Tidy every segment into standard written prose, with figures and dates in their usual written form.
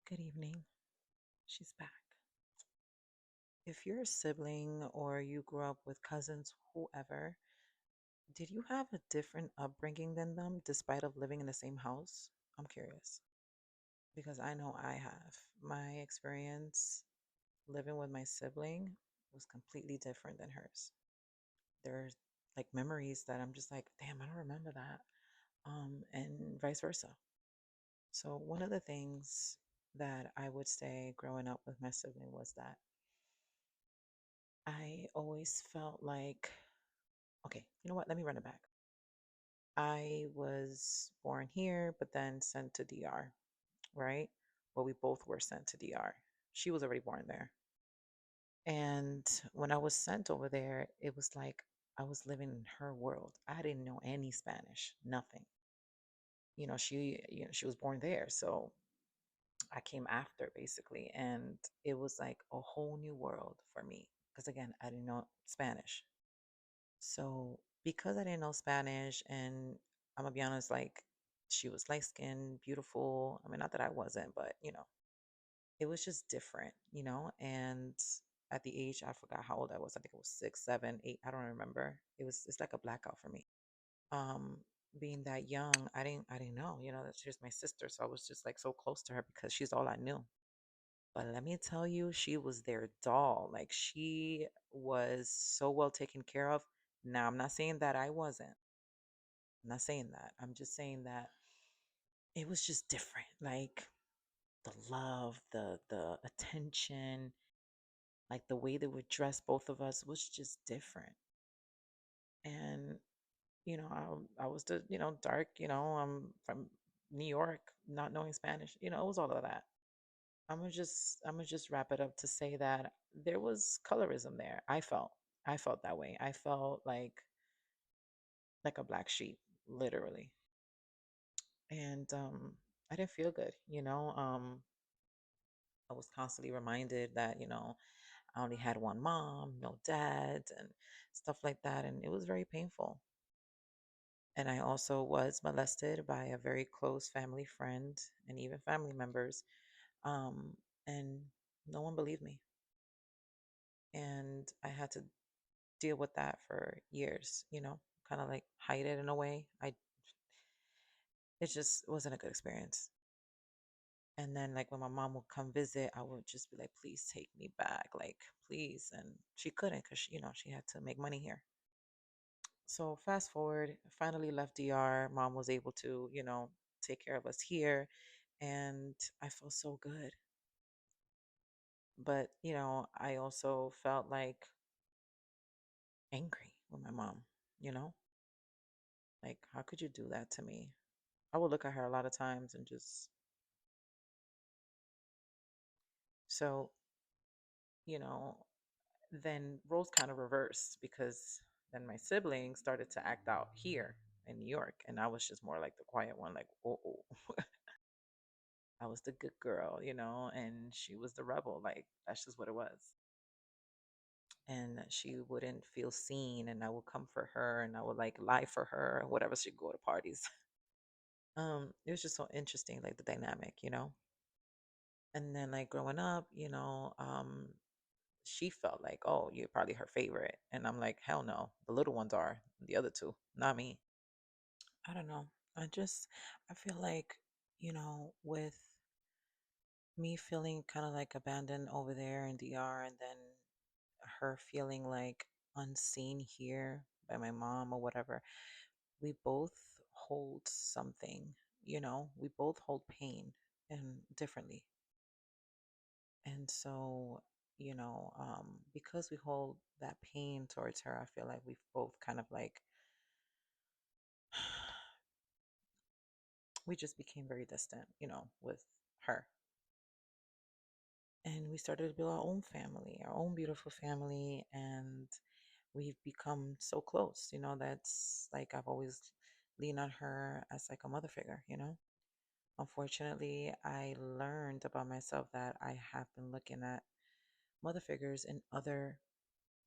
Good evening. She's back. If you're a sibling or you grew up with cousins, whoever, did you have a different upbringing than them despite of living in the same house? I'm curious because I know I have. My experience living with my sibling was completely different than hers. There's like memories that I'm just like, damn, I don't remember that. And vice versa. So one of the things that I would say growing up with my sibling was that I always felt like, okay, you know what? Let me run it back. I was born here, but then sent to DR, right? Well, we both were sent to DR. She was already born there. And when I was sent over there, it was like I was living in her world. I didn't know any Spanish, nothing. She was born there. So I came after basically. And it was like a whole new world for me. Because again, I didn't know Spanish. So because I didn't know Spanish, and I'm gonna be honest, like she was light skinned, beautiful. I mean, not that I wasn't, but it was just different. And at the age, I forgot how old I was. I think it was 6, 7, 8. I don't remember. It's like a blackout for me. Um, Being that young, I didn't know, that she was my sister. So I was just like so close to her because she's all I knew. But let me tell you, she was their doll. Like she was so well taken care of. Now, I'm not saying that I wasn't. I'm not saying that. I'm just saying that it was just different. Like the love, the attention, like the way they would dress both of us was just different. And I was the dark. I'm from New York, not knowing Spanish. It was all of that. I'm gonna just wrap it up to say that there was colorism there. I felt that way. I felt like a black sheep, literally. And I didn't feel good. I was constantly reminded that I only had one mom, no dad, and stuff like that, and it was very painful. And I also was molested by a very close family friend and even family members, um, and no one believed me, and I had to deal with that for years. Kind of like hide it in a way. It just wasn't a good experience. And then, like, when my mom would come visit, I would just be like, please take me back, like, please. And she couldn't because, she had to make money here. So, fast forward, finally left DR. Mom was able to, take care of us here. And I felt so good. But, I also felt like angry with my mom, you know? Like, how could you do that to me? I would look at her a lot of times and just, so, you know, then roles kind of reversed because then my siblings started to act out here in New York, and I was just more like the quiet one, like, oh. I was the good girl, and she was the rebel. Like, that's just what it was. And she wouldn't feel seen, and I would come for her, and I would like lie for her, and whatever. She'd go to parties. It was just so interesting, like the dynamic. And then like growing up, she felt like, oh, you're probably her favorite. And I'm like, hell no. The little ones are the other two, not me. I don't know. I feel like, with me feeling kind of like abandoned over there in DR, and then her feeling like unseen here by my mom or whatever, we both hold something. We both hold pain and differently. And so, because we hold that pain towards her, I feel like we've both kind of like, we just became very distant, with her. And we started to build our own family, our own beautiful family. And we've become so close, that's like I've always leaned on her as like a mother figure. Unfortunately, I learned about myself that I have been looking at mother figures in other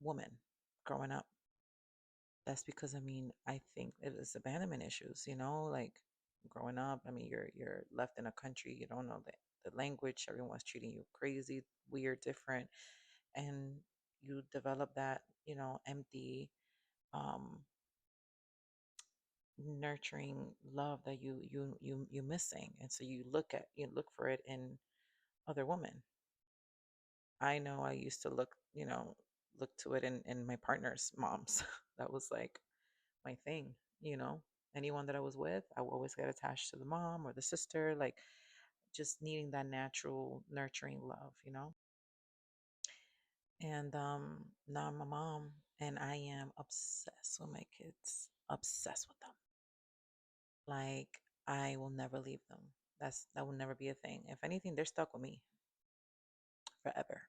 women growing up. That's because I mean I think it is abandonment issues. Like growing up. I mean you're left in a country you don't know the language, everyone's treating you crazy, weird, different, and you develop that, empty, um, nurturing love that you missing, and so you look for it in other women. I know I used to look to it in my partner's moms. That was like my thing, you know. Anyone that I was with, I would always get attached to the mom or the sister, like just needing that natural nurturing love. And now I'm a mom and I am obsessed with my kids, obsessed with them. Like I will never leave them. That will never be a thing. If anything, they're stuck with me forever.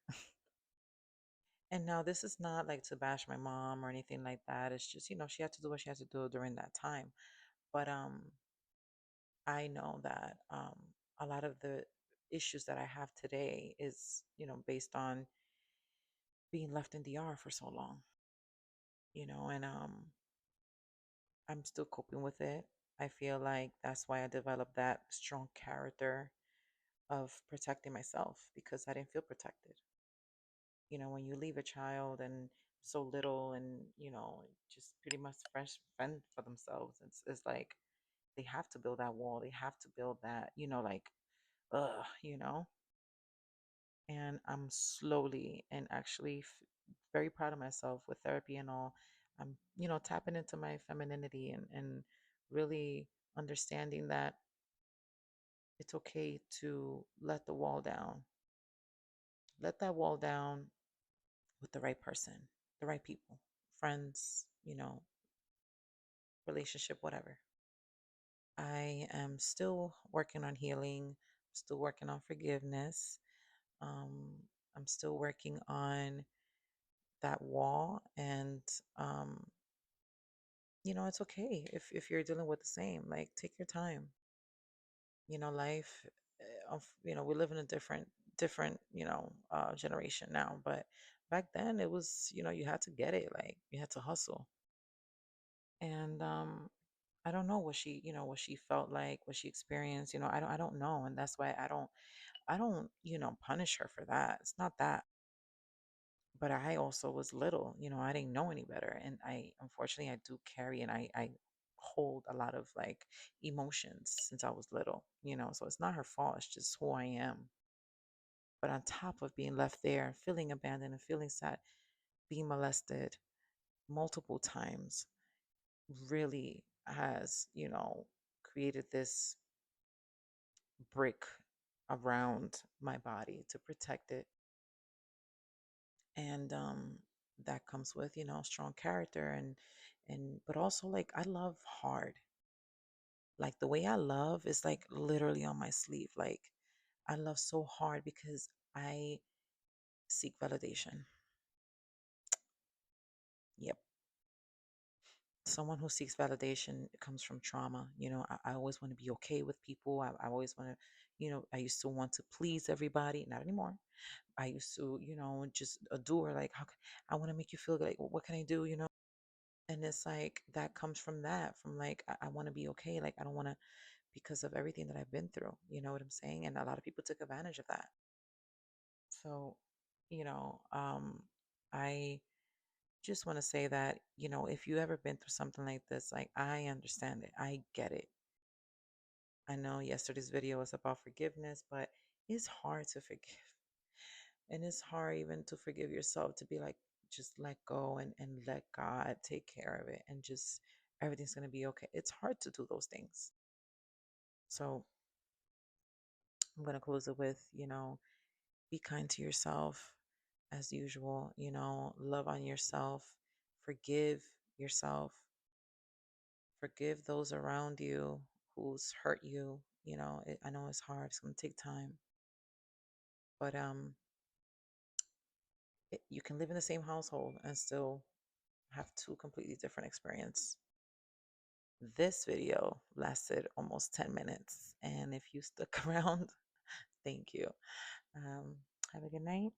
And now this is not like to bash my mom or anything like that. It's just, she had to do what she had to do during that time. But I know that a lot of the issues that I have today is, based on being left in DR for so long, and I'm still coping with it. I feel like that's why I developed that strong character of protecting myself because I didn't feel protected. When you leave a child and so little and, just pretty much fresh fend for themselves, it's like they have to build that wall. They have to build that, like, ugh, and I'm slowly and actually very proud of myself with therapy and all. I'm, tapping into my femininity and really understanding that it's okay to let the wall down. Let that wall down with the right person, the right people, friends, relationship, whatever. I am still working on healing, still working on forgiveness. Um, I'm still working on that wall, and um, it's okay if you're dealing with the same. Like, take your time. Life. We live in a different generation now, but back then it was you had to get it. Like, you had to hustle, and I don't know what she felt like, what she experienced. I don't know, and that's why I don't punish her for that. It's not that. But I also was little, I didn't know any better. And I, unfortunately, I do carry and I hold a lot of like emotions since I was little, so it's not her fault. It's just who I am. But on top of being left there, feeling abandoned and feeling sad, being molested multiple times really has, created this brick around my body to protect it. And that comes with strong character and but also like I love hard. Like the way I love is like literally on my sleeve. Like I love so hard because I seek validation. Yep. Someone who seeks validation comes from trauma. I always want to be okay with people. I always want to, I used to want to please everybody. Not anymore. I used to, just adore, like, I want to make you feel like, what can I do? And it's like that comes from that, from like, I want to be okay. Like, I don't want to, because of everything that I've been through. You know what I'm saying? And a lot of people took advantage of that. So, you know, um, I just want to say that, if you ever been through something like this, like, I understand it. I get it. I know yesterday's video was about forgiveness, but it's hard to forgive. And it's hard even to forgive yourself, to be like, just let go and let God take care of it and just everything's going to be okay. It's hard to do those things. So I'm going to close it with, be kind to yourself as usual, love on yourself, forgive yourself, forgive those around you who's hurt you. I know it's hard, it's going to take time, but you can live in the same household and still have two completely different experience. This video lasted almost 10 minutes, and if you stuck around, thank you. Um, have a good night.